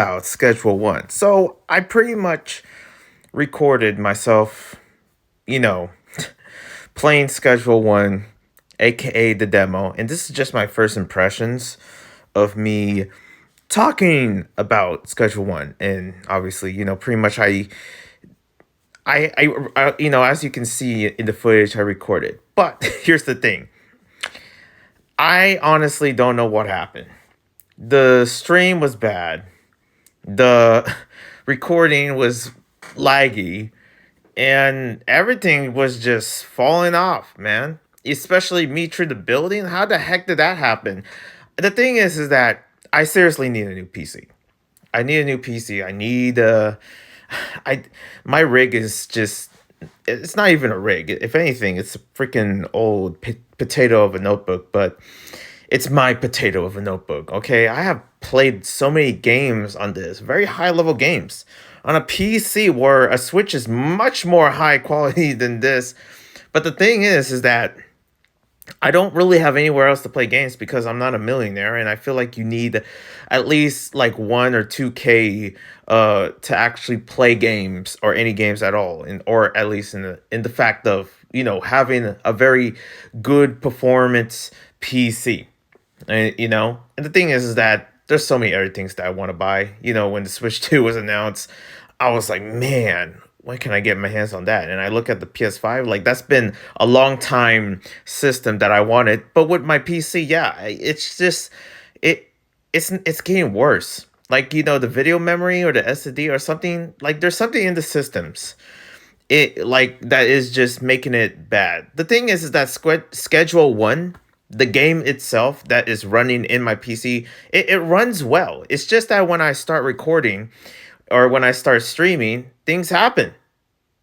About Schedule 1. So I pretty much recorded myself, you know, playing Schedule 1, aka the demo. And this is just my first impressions of me talking about Schedule 1. And obviously, pretty much as you can see in the footage I recorded. But here's the thing. I honestly don't know what happened. The stream was bad. The recording was laggy, and everything was just falling off, man. Especially me through the building. How the heck did that happen? The thing is that I seriously need a new PC. I need a new PC. I need I my rig is just, it's not even a rig. If anything, it's a freaking old potato of a notebook, but it's my potato of a notebook. Okay, I have played so many games on this, very high level games on a PC where a Switch is much more high quality than this. But the thing is that I don't really have anywhere else to play games because I'm not a millionaire, and I feel like you need at least like 1 or 2K to actually play games or any games at all, and or at least in the fact of having a very good performance PC. And the thing is that there's so many other things that I want to buy. When the Switch 2 was announced, I was like, man, when can I get my hands on that? And I look at the PS5, like that's been a long time system that I wanted. But with my PC, yeah, it's just it it's getting worse. Like, the video memory or the SSD or something, like there's something in the systems. It like that is just making it bad. The thing is that Schedule 1, the game itself that is running in my PC, it runs well. It's just that when I start recording or when I start streaming, things happen.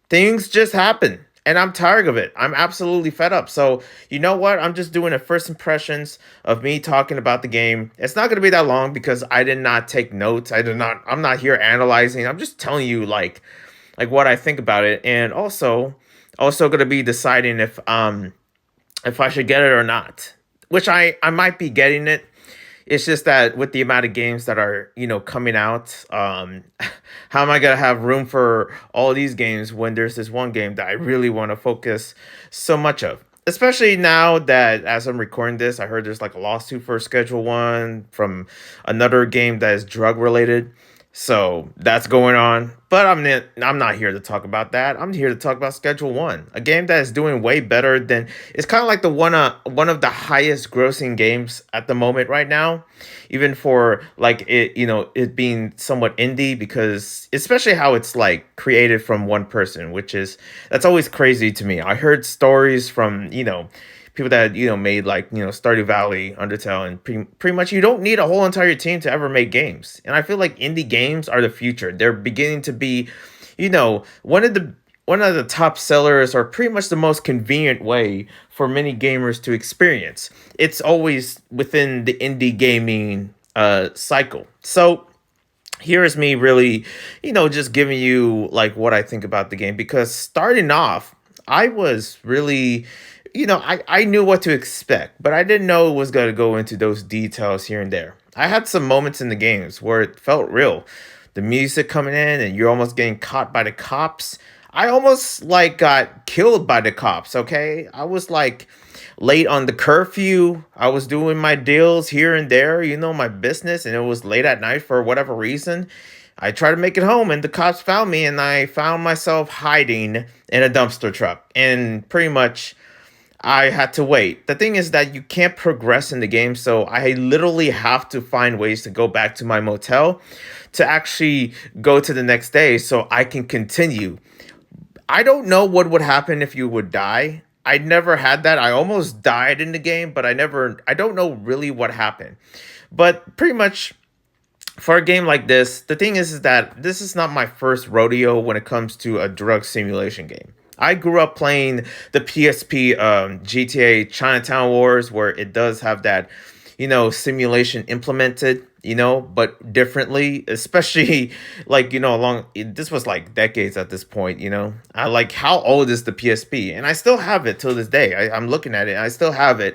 Things just happen. And I'm tired of it. I'm absolutely fed up. So, you know what? I'm just doing a first impressions of me talking about the game. It's not going to be that long because I did not take notes. I'm not here analyzing. I'm just telling you like what I think about it, and also going to be deciding if I should get it or not, which I might be getting it. It's just that with the amount of games that are coming out, how am I gonna have room for all these games when there's this one game that I really want to focus so much of? Especially now that as I'm recording this, I heard there's like a lawsuit for Schedule 1 from another game that is drug related. So that's going on. But I'm not here to talk about that. I'm here to talk about Schedule 1, a game that is doing way better than, it's kind of like the one of the highest grossing games at the moment right now, even for like it being somewhat indie, because especially how it's like created from one person, which is, that's always crazy to me. I heard stories from people that made like Stardew Valley, Undertale, and pretty much you don't need a whole entire team to ever make games. And I feel like indie games are the future. They're beginning to be, one of the top sellers, or pretty much the most convenient way for many gamers to experience. It's always within the indie gaming cycle. So here is me really, just giving you like what I think about the game, because starting off, I was really, I knew what to expect, but I didn't know it was going to go into those details here and there. I had some moments in the games where it felt real. The music coming in and you're almost getting caught by the cops. I almost like got killed by the cops, okay? I was like late on the curfew. I was doing my deals here and there, my business, and it was late at night for whatever reason. I tried to make it home and the cops found me, and I found myself hiding in a dumpster truck. And pretty much I had to wait. The thing is that you can't progress in the game, so I literally have to find ways to go back to my motel to actually go to the next day so I can continue. I don't know what would happen if you would die. I never had that. I almost died in the game, but I don't know really what happened. But pretty much for a game like this, the thing is that this is not my first rodeo when it comes to a drug simulation game. I grew up playing the PSP GTA Chinatown Wars, where it does have that, simulation implemented, but differently, especially like, along, this was like decades at this point, I like, how old is the PSP? And I still have it till this day. I'm looking at it, I still have it.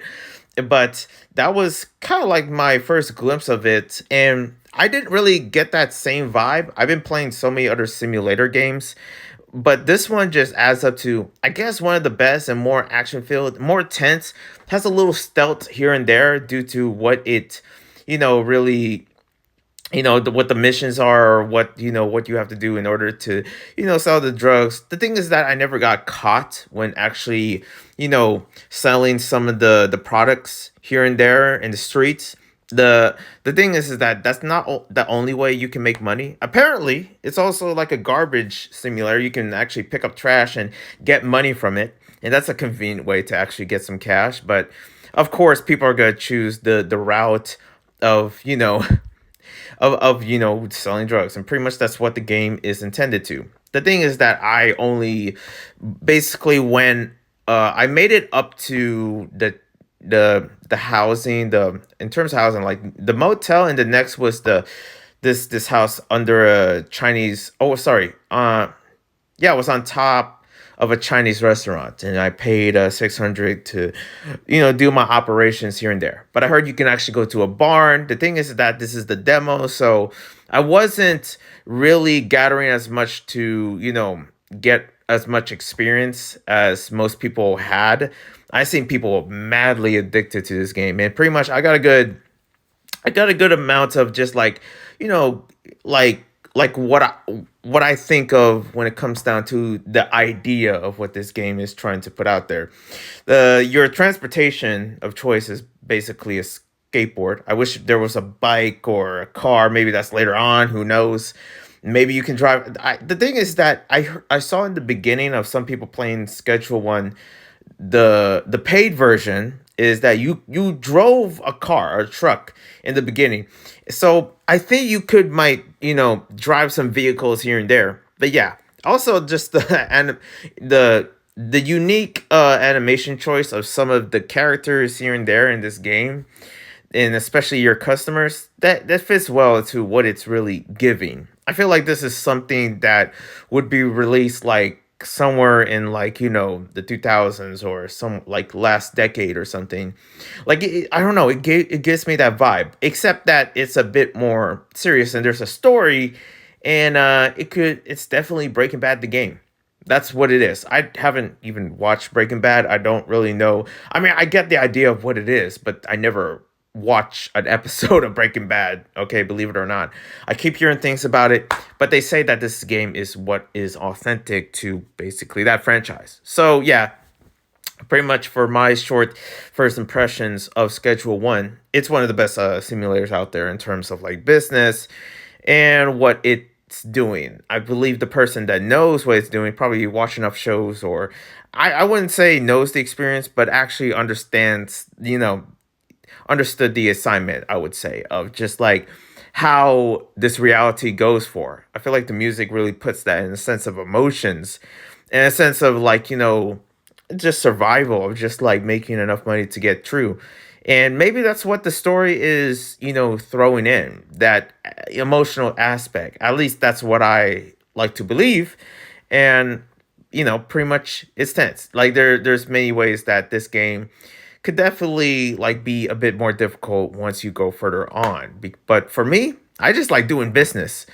But that was kind of like my first glimpse of it. And I didn't really get that same vibe. I've been playing so many other simulator games, but this one just adds up to, I guess, one of the best and more action filled, more tense, has a little stealth here and there due to what it, really, what the missions are, or what, what you have to do in order to, sell the drugs. The thing is that I never got caught when actually, selling some of the products here and there in the streets. The thing is that that's not the only way you can make money. Apparently, it's also like a garbage simulator. You can actually pick up trash and get money from it, and that's a convenient way to actually get some cash. But of course, people are gonna choose the route of, of selling drugs, and pretty much that's what the game is intended to. The thing is that I only basically when I made it up to the housing, the in terms of housing, like the motel, and the next was this house under a Chinese, oh sorry, yeah, it was on top of a Chinese restaurant, and I paid 600 to, do my operations here and there. But I heard you can actually go to a barn. The thing is that this is the demo, so I wasn't really gathering as much to, get as much experience as most people had. I seen people madly addicted to this game, and pretty much I got a good amount of just like, you know, like what I think of when it comes down to the idea of what this game is trying to put out there. The Your transportation of choice is basically a skateboard. I wish there was a bike or a car. Maybe that's later on. Who knows? Maybe you can drive. The thing is that I saw in the beginning of some people playing Schedule One, the paid version is that you drove a car or a truck in the beginning. So I think you could might, drive some vehicles here and there. But yeah, also just the unique animation choice of some of the characters here and there in this game, and especially your customers, that fits well to what it's really giving. I feel like this is something that would be released like somewhere in, like, the 2000s or some like last decade or something. Like I don't know, it gives me that vibe, except that it's a bit more serious and there's a story, and it's definitely Breaking Bad the game. That's what it is. I haven't even watched Breaking Bad. I don't really know. I mean, I get the idea of what it is, but I never watch an episode of Breaking Bad. Okay, believe it or not. I keep hearing things about it, but they say that this game is what is authentic to basically that franchise. So yeah, pretty much for my short first impressions of Schedule One, it's one of the best simulators out there in terms of like business and what it's doing. I believe the person that knows what it's doing probably watch enough shows, or I wouldn't say knows the experience, but actually understands, understood the assignment, I would say, of just like how this reality goes for. I feel like the music really puts that in a sense of emotions, in a sense of like, just survival, of just like making enough money to get through. And maybe that's what the story is, throwing in that emotional aspect. At least that's what I like to believe. And, pretty much it's tense. Like there's many ways that this game could definitely like be a bit more difficult once you go further on. But for me, I just like doing business.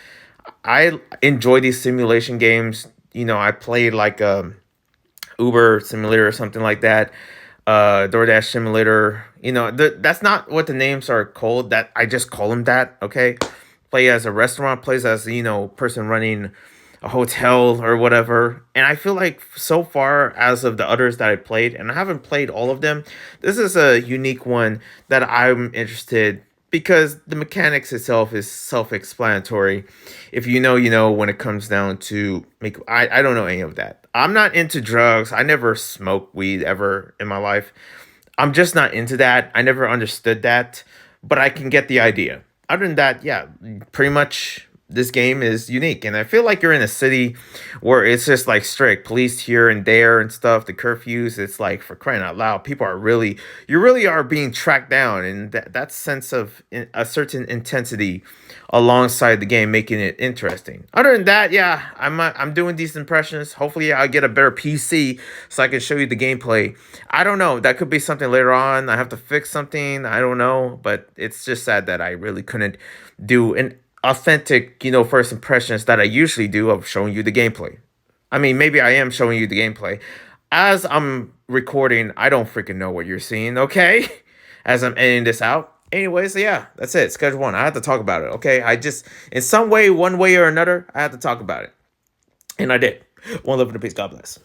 I enjoy these simulation games. I played like Uber simulator or something like that. DoorDash simulator. That's not what the names are called. That I just call them that. Okay, play as a restaurant, plays as person running a hotel or whatever. And I feel like so far as of the others that I played, and I haven't played all of them, this is a unique one that I'm interested, because the mechanics itself is self-explanatory. If you know, when it comes down to make, I don't know any of that. I'm not into drugs. I never smoked weed ever in my life. I'm just not into that. I never understood that, but I can get the idea. Other than that, yeah, pretty much this game is unique. And I feel like you're in a city where it's just like strict police here and there and stuff. The curfews, it's like, for crying out loud, people are really, you really are being tracked down. And that sense of a certain intensity alongside the game, making it interesting. Other than that, yeah, I'm doing these impressions. Hopefully I'll get a better PC so I can show you the gameplay. I don't know. That could be something later on. I have to fix something. I don't know. But it's just sad that I really couldn't do an authentic, first impressions that I usually do of showing you the gameplay. I mean, maybe I am showing you the gameplay. As I'm recording, I don't freaking know what you're seeing, okay? As I'm editing this out. Anyways, yeah, that's it. Schedule 1. I had to talk about it, okay? I just, in some way, one way or another, I had to talk about it. And I did. One love and a peace. God bless.